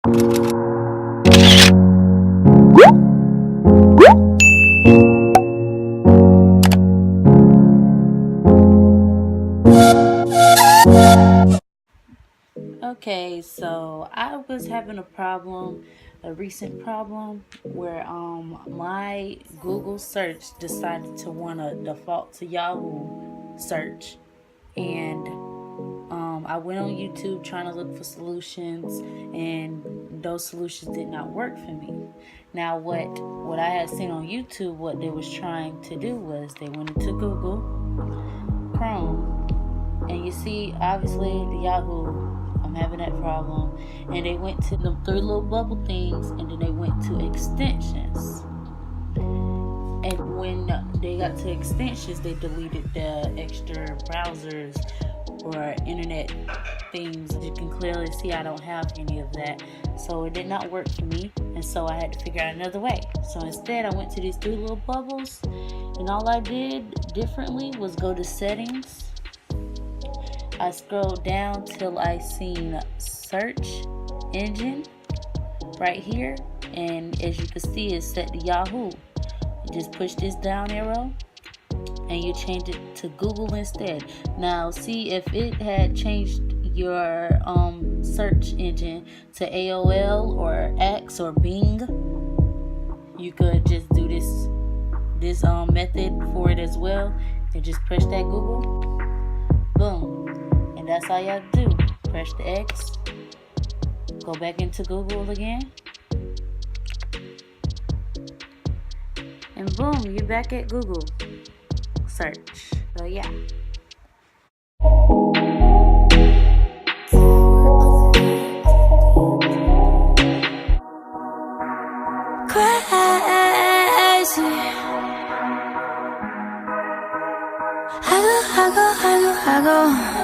Okay, so I was having a recent problem where my Google search decided to want to default to Yahoo search, and I went on YouTube trying to look for solutions, and those solutions did not work for me. Now, what I had seen on YouTube, what they was trying to do was they went into Google Chrome, and you see, obviously, the Yahoo. I'm having that problem, and they went to the three little bubble things, and then they went to extensions. And when they got to extensions, they deleted the extra browsers or internet things. You can clearly see I don't have any of that, so it did not work for me, and so I had to figure out another way. So instead I went to these three little bubbles, and all I did differently was go to settings. I scrolled down till I seen search engine right here, and as you can see it's set to Yahoo. You just push this down arrow and you change it to Google instead. Now see, if it had changed your search engine to AOL or X or Bing, you could just do this method for it as well, and just press that Google, boom, and that's all you have to do. Press the X, go back into Google again, and boom, you're back at Google search. So yeah. Crazy. I go.